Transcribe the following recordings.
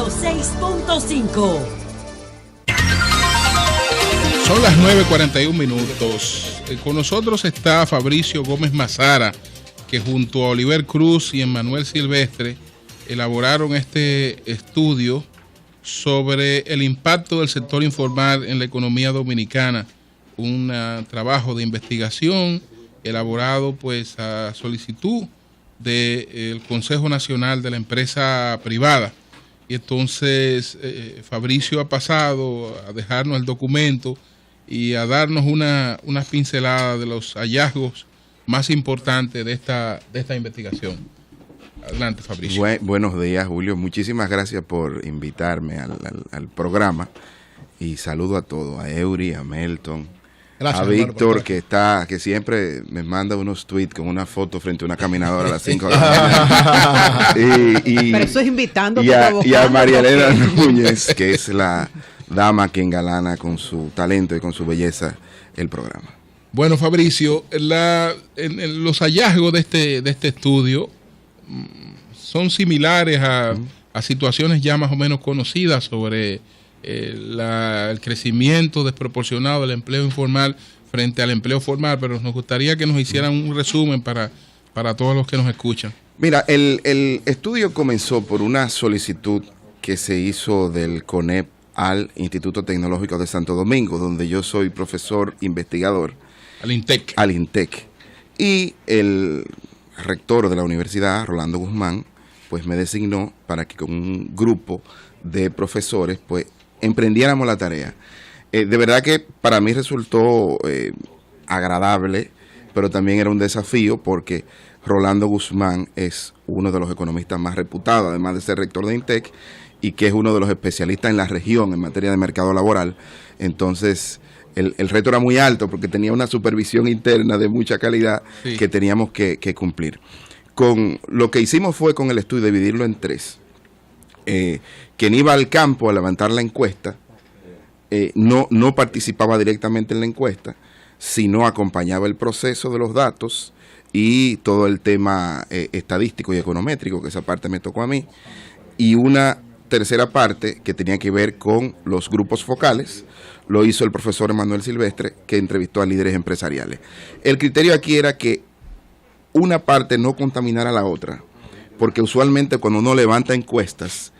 106.5. Son las 9:41. Con nosotros está Fabricio Gómez Mazara, que junto a Oliver Cruz y Emmanuel Silvestre elaboraron este estudio sobre el impacto del sector informal en la economía dominicana. Un trabajo de investigación elaborado pues a solicitud del Consejo Nacional de la Empresa Privada. Y entonces Fabricio ha pasado a dejarnos el documento y a darnos una pincelada de los hallazgos más importantes de esta investigación. Adelante, Fabricio. Buenos días, Julio. Muchísimas gracias por invitarme al programa. Y saludo a todos, a Eury, a Melton, gracias, a Víctor, que siempre me manda unos tweets con una foto frente a una caminadora a las 5 de la mañana. Pero eso es invitando y a María Elena Núñez, que es la dama que engalana con su talento y con su belleza el programa. Bueno, Fabricio, los hallazgos de este estudio son similares a situaciones ya más o menos conocidas sobre el crecimiento desproporcionado del empleo informal frente al empleo formal, pero nos gustaría que nos hicieran un resumen para todos los que nos escuchan. Mira, el estudio comenzó por una solicitud que se hizo del CONEP al Instituto Tecnológico de Santo Domingo, donde yo soy profesor investigador. Al INTEC. Al INTEC. Y el rector de la universidad, Rolando Guzmán, pues me designó para que con un grupo de profesores, pues, emprendiéramos la tarea. De verdad que para mí resultó agradable, pero también era un desafío porque Rolando Guzmán es uno de los economistas más reputados, además de ser rector de INTEC, y que es uno de los especialistas en la región en materia de mercado laboral. Entonces, el reto era muy alto porque tenía una supervisión interna de mucha calidad, sí, que teníamos que cumplir. Con lo que hicimos fue con el estudio dividirlo en tres. Quien iba al campo a levantar la encuesta no participaba directamente en la encuesta, sino acompañaba el proceso de los datos y todo el tema estadístico y econométrico, que esa parte me tocó a mí, y una tercera parte que tenía que ver con los grupos focales, lo hizo el profesor Emmanuel Silvestre, que entrevistó a líderes empresariales. El criterio aquí era que una parte no contaminara a la otra, porque usualmente cuando uno levanta encuestas,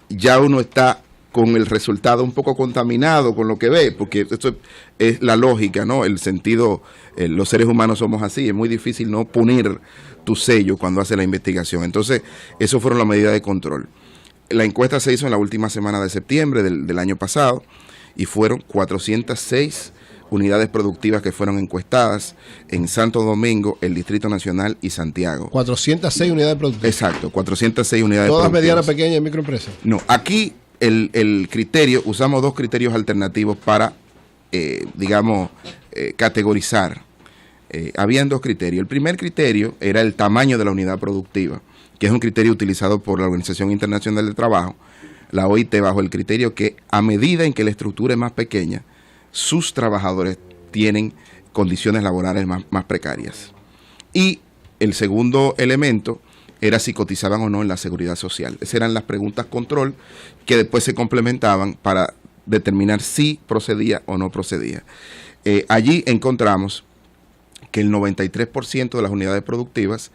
ya uno está con el resultado un poco contaminado con lo que ve, porque esto es la lógica, ¿no? El sentido, los seres humanos somos así, es muy difícil no poner tu sello cuando hace la investigación. Entonces, eso fueron las medidas de control. La encuesta se hizo en la última semana de septiembre del año pasado y fueron 406 unidades productivas que fueron encuestadas en Santo Domingo, el Distrito Nacional y Santiago. 406 unidades productivas. Exacto, 406 unidades productivas. ¿Todas medianas, pequeñas y microempresas? No, aquí el criterio, usamos dos criterios alternativos para, categorizar. Habían dos criterios. El primer criterio era el tamaño de la unidad productiva, que es un criterio utilizado por la Organización Internacional del Trabajo, la OIT, bajo el criterio que a medida en que la estructura es más pequeña, sus trabajadores tienen condiciones laborales más precarias. Y el segundo elemento era si cotizaban o no en la seguridad social. Esas eran las preguntas control que después se complementaban para determinar si procedía o no procedía. Allí encontramos que el 93% de las unidades productivas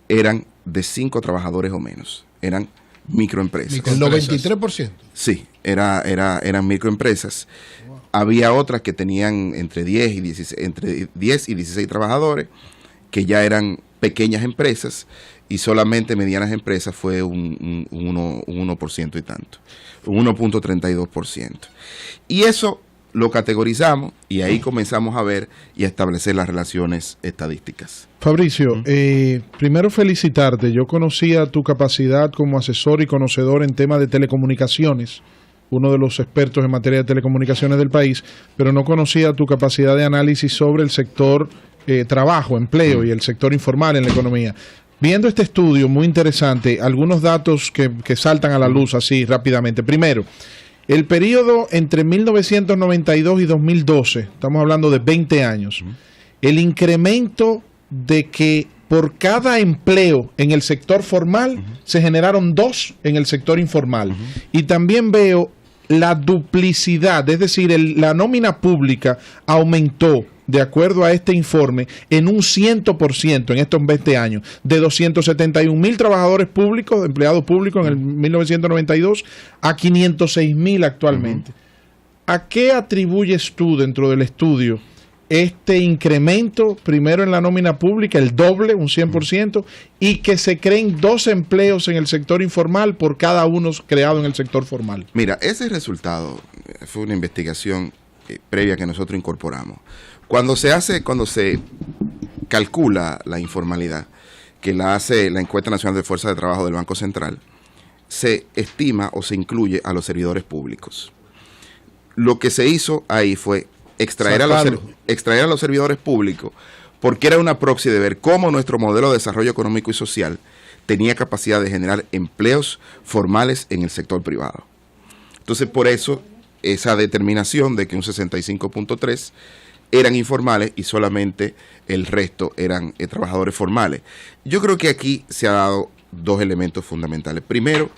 eran de 5 trabajadores o menos, eran microempresas. ¿El 93%? Sí, eran microempresas. Wow. Había otras que tenían entre 10 y 16 trabajadores, que ya eran pequeñas empresas, y solamente medianas empresas fue un 1% y tanto, un 1.32%. Y eso lo categorizamos y ahí comenzamos a ver y a establecer las relaciones estadísticas. Fabricio, primero felicitarte. Yo conocía tu capacidad como asesor y conocedor en temas de telecomunicaciones, uno de los expertos en materia de telecomunicaciones del país, pero no conocía tu capacidad de análisis sobre el sector trabajo, empleo y el sector informal en la economía. Viendo este estudio muy interesante, algunos datos que saltan a la luz así rápidamente. Primero, el periodo entre 1992 y 2012, estamos hablando de 20 años, el incremento de que por cada empleo en el sector formal, se generaron 2 en el sector informal. Y también veo la duplicidad, es decir, la nómina pública aumentó, de acuerdo a este informe, en un 100% en estos 20 años, de 271,000 trabajadores públicos, empleados públicos en el 1992, a 506,000 actualmente. ¿A qué atribuyes tú dentro del estudio este incremento, primero en la nómina pública, el doble, un 100%, y que se creen 2 empleos en el sector informal por cada uno creado en el sector formal? Mira, ese resultado fue una investigación previa que nosotros incorporamos. Cuando se calcula la informalidad, que la hace la Encuesta Nacional de Fuerza de Trabajo del Banco Central, se estima o se incluye a los servidores públicos. Lo que se hizo ahí fue extraer a los servidores públicos, porque era una proxy de ver cómo nuestro modelo de desarrollo económico y social tenía capacidad de generar empleos formales en el sector privado. Entonces, por eso, esa determinación de que un 65.3 eran informales y solamente el resto eran trabajadores formales. Yo creo que aquí se ha dado 2 elementos fundamentales. Primero,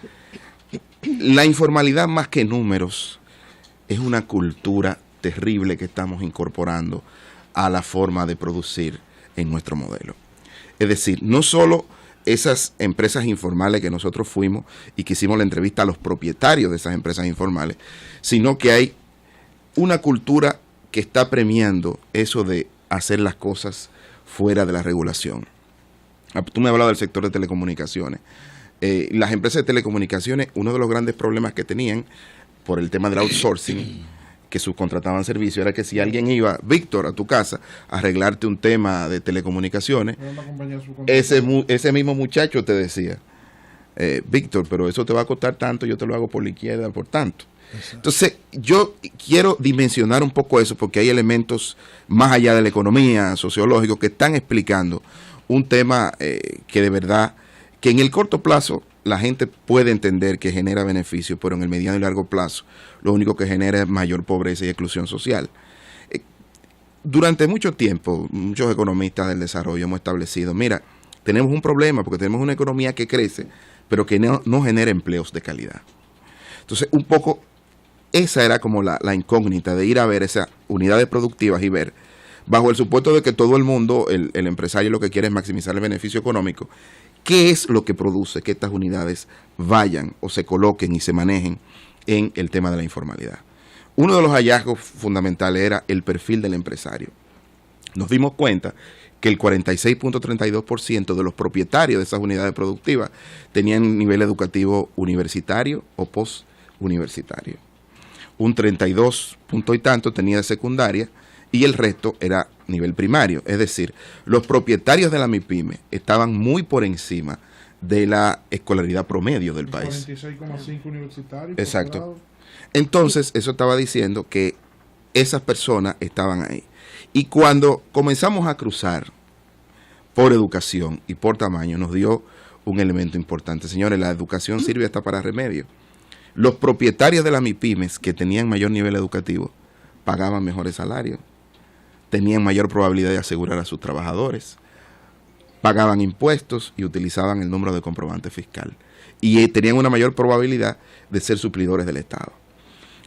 la informalidad más que números es una cultura terrible que estamos incorporando a la forma de producir en nuestro modelo. Es decir, no solo esas empresas informales que nosotros fuimos y que hicimos la entrevista a los propietarios de esas empresas informales, sino que hay una cultura que está premiando eso de hacer las cosas fuera de la regulación. Tú me hablabas del sector de telecomunicaciones. Las empresas de telecomunicaciones, uno de los grandes problemas que tenían por el tema del outsourcing, que subcontrataban servicios, era que si alguien iba, Víctor, a tu casa a arreglarte un tema de telecomunicaciones, ese mismo muchacho te decía, Víctor, pero eso te va a costar tanto, yo te lo hago por la izquierda, por tanto. Exacto. Entonces, yo quiero dimensionar un poco eso, porque hay elementos más allá de la economía, sociológicos, que están explicando un tema que de verdad, que en el corto plazo la gente puede entender que genera beneficios, pero en el mediano y largo plazo lo único que genera es mayor pobreza y exclusión social. Durante mucho tiempo, muchos economistas del desarrollo hemos establecido, mira, tenemos un problema porque tenemos una economía que crece, pero que no genera empleos de calidad. Entonces, un poco esa era como la incógnita de ir a ver esas unidades productivas y ver, bajo el supuesto de que todo el mundo, el empresario lo que quiere es maximizar el beneficio económico, ¿qué es lo que produce que estas unidades vayan o se coloquen y se manejen en el tema de la informalidad? Uno de los hallazgos fundamentales era el perfil del empresario. Nos dimos cuenta que el 46.32% de los propietarios de esas unidades productivas tenían nivel educativo universitario o postuniversitario. Un 32 punto y tanto tenía de secundaria y el resto era nivel primario. Es decir, los propietarios de la MIPYME estaban muy por encima de la escolaridad promedio del país. 46,5 universitarios. Exacto. Entonces, eso estaba diciendo que esas personas estaban ahí. Y cuando comenzamos a cruzar por educación y por tamaño, nos dio un elemento importante. Señores, la educación sirve hasta para remedio. Los propietarios de las MIPYMES que tenían mayor nivel educativo pagaban mejores salarios, tenían mayor probabilidad de asegurar a sus trabajadores, pagaban impuestos y utilizaban el número de comprobante fiscal. Y tenían una mayor probabilidad de ser suplidores del Estado.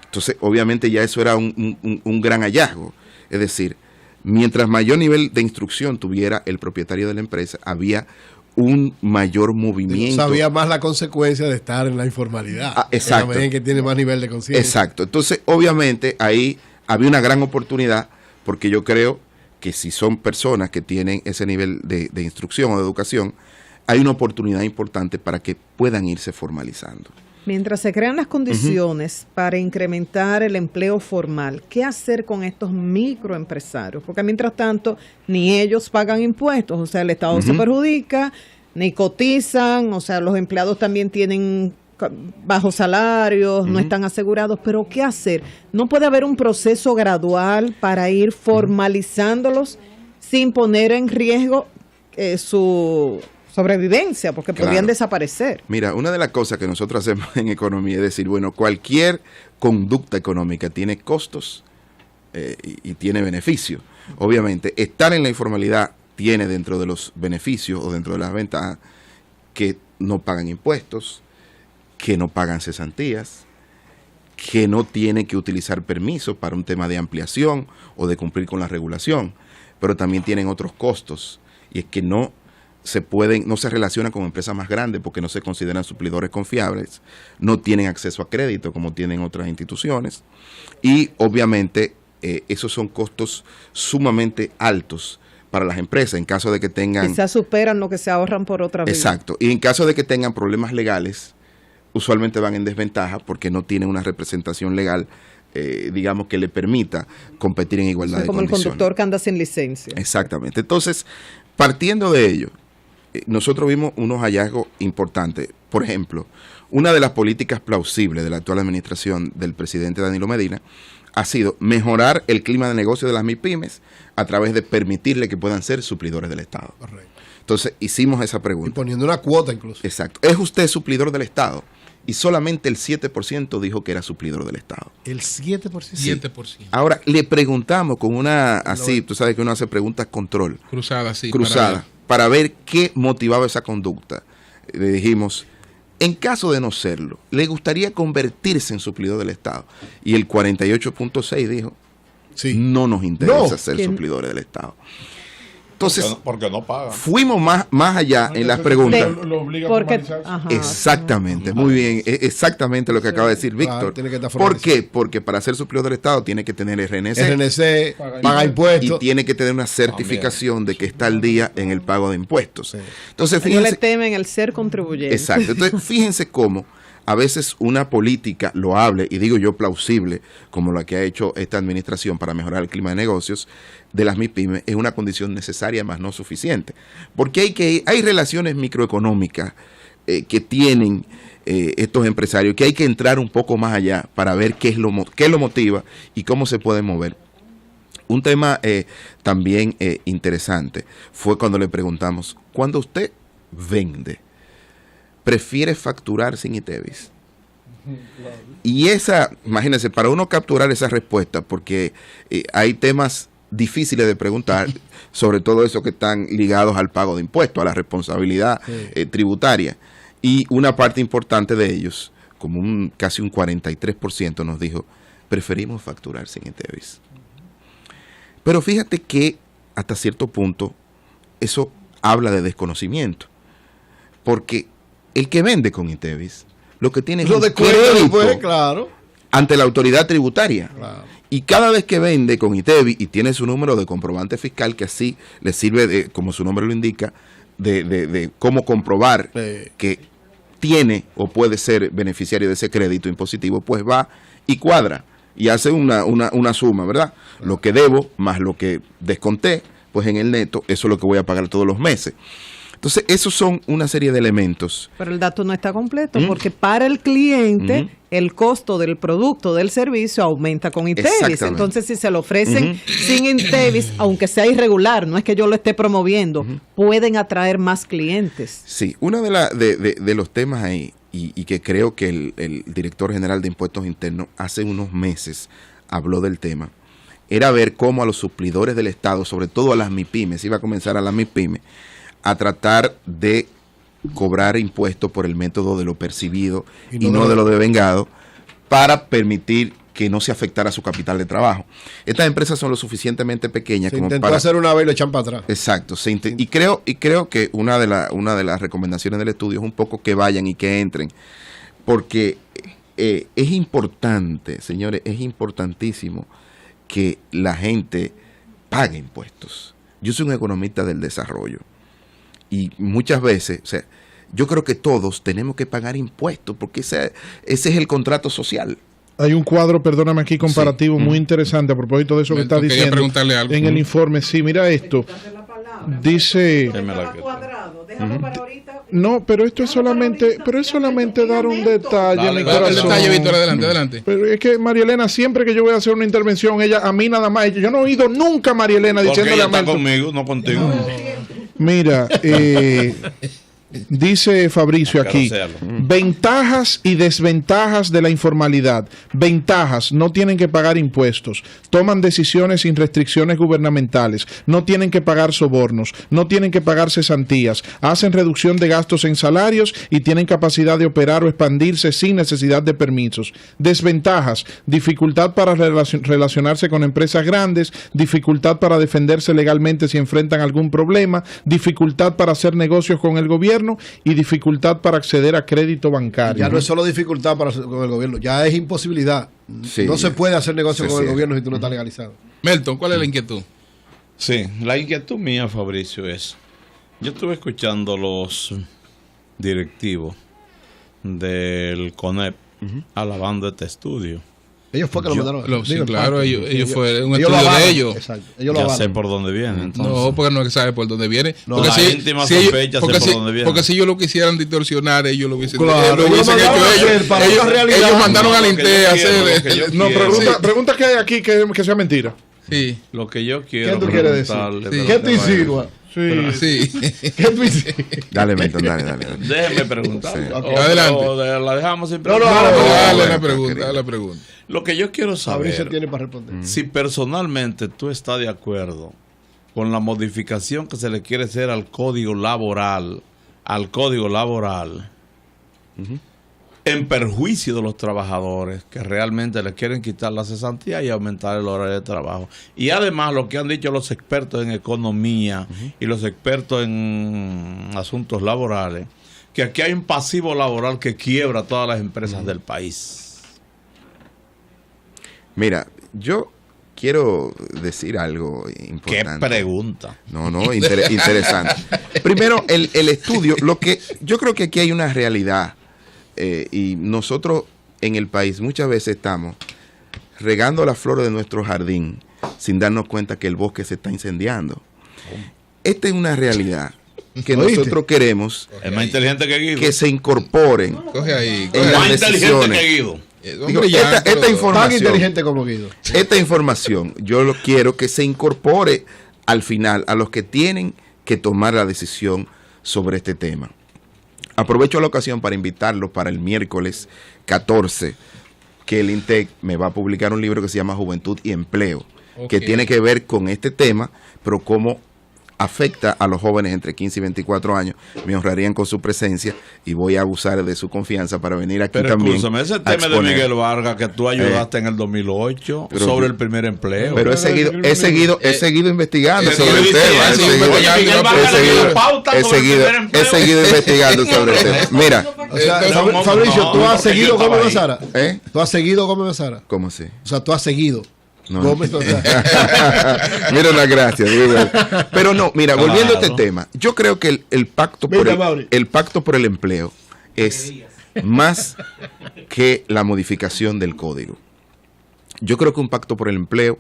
Entonces, obviamente ya eso era un gran hallazgo. Es decir, mientras mayor nivel de instrucción tuviera el propietario de la empresa, había un mayor movimiento. Sabía más la consecuencia de estar en la informalidad. Exacto. En la medida en que tiene más nivel de conciencia. Exacto. Entonces, obviamente, ahí había una gran oportunidad, porque yo creo que si son personas que tienen ese nivel de instrucción o de educación, hay una oportunidad importante para que puedan irse formalizando. Mientras se crean las condiciones para incrementar el empleo formal, ¿qué hacer con estos microempresarios? Porque mientras tanto, ni ellos pagan impuestos, o sea, el Estado se perjudica, ni cotizan, o sea, los empleados también tienen bajos salarios, no están asegurados, pero ¿qué hacer? ¿No puede haber un proceso gradual para ir formalizándolos sin poner en riesgo su sobrevivencia, porque podrían desaparecer? Mira, una de las cosas que nosotros hacemos en economía es decir, bueno, cualquier conducta económica tiene costos y tiene beneficios. Obviamente, estar en la informalidad tiene dentro de los beneficios o dentro de las ventajas que no pagan impuestos, que no pagan cesantías, que no tienen que utilizar permisos para un tema de ampliación o de cumplir con la regulación, pero también tienen otros costos, y es que no se relacionan con empresas más grandes porque no se consideran suplidores confiables, no tienen acceso a crédito como tienen otras instituciones, y obviamente esos son costos sumamente altos para las empresas en caso de que tengan... Quizás superan lo que se ahorran por otra vía. Exacto, y en caso de que tengan problemas legales, usualmente van en desventaja porque no tienen una representación legal, digamos, que le permita competir en igualdad de condiciones. Como el conductor que anda sin licencia. Exactamente. Entonces, partiendo de ello, nosotros vimos unos hallazgos importantes. Por ejemplo, una de las políticas plausibles de la actual administración del presidente Danilo Medina ha sido mejorar el clima de negocio de las MIPYMES a través de permitirle que puedan ser suplidores del Estado. Correcto. Entonces, hicimos esa Y pregunta. poniendo una cuota incluso. Exacto. ¿Es usted suplidor del Estado? Y solamente el 7% dijo que era suplidor del Estado. El 7%. 7%. Ahora, le preguntamos con una, así, tú sabes que uno hace preguntas control, Cruzada, sí. cruzada, para ver qué motivaba esa conducta. Le dijimos, en caso de no serlo, ¿le gustaría convertirse en suplidor del Estado? Y el 48.6 dijo, Sí. no nos interesa No. ser ¿Quién? suplidores del Estado. Entonces, Porque no pagan. fuimos más allá en las preguntas. Lo obliga a Porque, formalizarse. ajá, Exactamente, muy bien, exactamente lo que acaba de decir Claro, Víctor. tiene que estar ¿Por formalizado. qué? Porque para ser suplidor del Estado tiene que tener RNC, RNC, Paga paga y impuestos. tiene que tener una certificación de que está al día en el pago de impuestos. Sí. Entonces, ellos le fíjense, temen el ser contribuyente. exacto. Entonces, fíjense cómo a veces una política loable, y digo yo plausible, como la que ha hecho esta administración para mejorar el clima de negocios de las MIPYMES, es una condición necesaria, más no suficiente. Porque hay relaciones microeconómicas que tienen estos empresarios, que hay que entrar un poco más allá para ver qué lo motiva y cómo se puede mover. Un tema también interesante fue cuando le preguntamos, cuando usted vende, ¿prefiere facturar sin ITEVIS? Y imagínense, para uno capturar esa respuesta, porque hay temas difíciles de preguntar, sobre todo esos que están ligados al pago de impuestos, a la responsabilidad tributaria, y una parte importante de ellos, como casi un 43%, nos dijo, preferimos facturar sin ITEVIS. Pero fíjate que hasta cierto punto eso habla de desconocimiento, porque el que vende con ITEVIS lo que tiene es Lo un de crédito pues, claro. ante la autoridad tributaria. Claro. Y cada vez que vende con ITEVIS y tiene su número de comprobante fiscal, que así le sirve, como su nombre lo indica, de cómo comprobar que tiene o puede ser beneficiario de ese crédito impositivo, pues va y cuadra y hace una suma, ¿verdad? Lo que debo más lo que desconté, pues en el neto, eso es lo que voy a pagar todos los meses. Entonces, esos son una serie de elementos. Pero el dato no está completo, porque para el cliente el costo del producto, del servicio, aumenta con ITEVIS. Exactamente. Entonces, si se lo ofrecen sin ITEVIS, aunque sea irregular, no es que yo lo esté promoviendo, pueden atraer más clientes. Sí, uno de los temas ahí, y que creo que el director general de Impuestos Internos hace unos meses habló del tema, era ver cómo a los suplidores del Estado, sobre todo a las MIPYMES, iba a comenzar a las MIPYMES, a tratar de cobrar impuestos por el método de lo percibido y no de lo devengado, para permitir que no se afectara su capital de trabajo. Estas empresas son lo suficientemente pequeñas Se como intentó para hacer una vez y lo echan para atrás. Exacto, y creo que una de las recomendaciones del estudio es un poco que vayan y que entren, porque es importante, señores, es importantísimo que la gente pague impuestos. Yo soy un economista del desarrollo y muchas veces, o sea, yo creo que todos tenemos que pagar impuestos porque ese es el contrato social. Hay un cuadro, perdóname aquí, comparativo muy interesante a propósito de eso que Milton, está quería diciendo preguntarle algo. en el informe. Sí, mira esto. Dice, no, pero esto es solamente, dar un detalle, Dale, mi el corazón. detalle, Víctor, adelante, adelante. Pero es que María Elena, siempre que yo voy a hacer una intervención, ella a mí nada más, yo no he oído nunca a María Elena Porque diciéndole ella a está Milton. conmigo, no contigo. Mira, Dice Fabricio aquí, ventajas y desventajas de la informalidad. Ventajas, no tienen que pagar impuestos, toman decisiones sin restricciones gubernamentales, no tienen que pagar sobornos, no tienen que pagar cesantías, hacen reducción de gastos en salarios y tienen capacidad de operar o expandirse sin necesidad de permisos. Desventajas, dificultad para relacionarse con empresas grandes, dificultad para defenderse legalmente si enfrentan algún problema, dificultad para hacer negocios con el gobierno y dificultad para acceder a crédito bancario. Ya no es solo dificultad con el gobierno, ya es imposibilidad. Sí, no se puede hacer negocio con el sí. gobierno si tú no estás legalizado. Melton, ¿cuál es la inquietud? Sí, la inquietud mía, Fabricio, es, yo estuve escuchando los directivos del CONEP alabando este estudio. Ellos fue que lo mandaron. Sí, claro, ellos fue un ellos lo estudio de avalan, ellos. Exacto. Ellos lo Ya avalan. sé por dónde viene, entonces. No, porque no sabe por dónde viene. No, porque la íntima sospecha sé por dónde viene. porque si ellos lo quisieran distorsionar, ellos lo hubiesen, Claro, lo hubiesen ellos mandaron a hecho hacer para ellos. una realidad. Ellos mandaron No, al lo que INTE yo a quiero, lo que hacer. yo No, quiero. pregunta que hay aquí que sea mentira. Sí, Lo que yo quiero ¿Qué tú quieres decir? preguntarle, Sí. ¿Qué tú pero- insinúas? sí. ¿Qué tú insinúas? Dale, Milton, dale. Déjeme preguntar. Sí. Adelante. La dejamos sin No, preguntar. no, Dale bueno, la pregunta, querido. dale la pregunta. Lo que yo quiero Fabricio saber, tiene para responder. si personalmente tú estás de acuerdo con la modificación que se le quiere hacer al código laboral, en perjuicio de los trabajadores que realmente le quieren quitar la cesantía y aumentar el horario de trabajo. Y además lo que han dicho los expertos en economía y los expertos en asuntos laborales, que aquí hay un pasivo laboral que quiebra todas las empresas del país. Mira, yo quiero decir algo ¿Qué importante. pregunta? No, interesante. Primero, el estudio, yo creo que aquí hay una realidad y nosotros en el país muchas veces estamos regando las flores de nuestro jardín sin darnos cuenta que el bosque se está incendiando. Esta es una realidad que ¿Oíste? nosotros queremos Es más inteligente que Guido. que se incorporen Coge ahí. en Coge las Más ahí. inteligente decisiones. que Guido. Digo, Hombre, ya, esta pero- Tan información, inteligente como Guido. esta información, yo lo quiero que se incorpore al final a los que tienen que tomar la decisión sobre este tema. Aprovecho la ocasión para invitarlos para el miércoles 14, que el INTEC me va a publicar un libro que se llama Juventud y Empleo, que Ok. tiene que ver con este tema, pero cómo afecta a los jóvenes entre 15 y 24 años. Me honrarían con su presencia y voy a abusar de su confianza para venir aquí Pero también. escúchame, ese a tema de exponer. Miguel Vargas que tú ayudaste en el 2008 pero- sobre el primer empleo. Pero he seguido investigando sí, sobre el sí, tema. sí, he sí, seguido- Miguel Miguel Vargas Vargas le dio la pauta he sobre el seguido- primer empleo. he seguido investigando sobre el tema. Mira, O sea, No, Fabricio, no, ¿tú has porque seguido yo estaba Gómez ahí. Mazara? ¿eh? ¿Tú has seguido Gómez Mazara? ¿Cómo así? O sea, tú has seguido No. Gómez Mazara. Mira la gracia. Pero no, mira, volviendo a este Claro. tema, yo creo que el pacto por Venga, Mauri. el pacto por el empleo es más que la modificación del código. Yo creo que un pacto por el empleo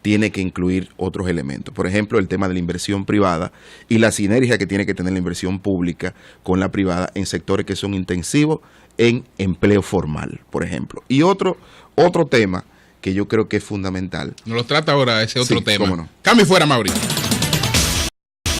tiene que incluir otros elementos. Por ejemplo, el tema de la inversión privada y la sinergia que tiene que tener la inversión pública con la privada en sectores que son intensivos en empleo formal, por ejemplo. Y otro tema que yo creo que es fundamental. Nos lo trata ahora ese otro Sí, tema. cómo no. Cambio fuera, Mauricio.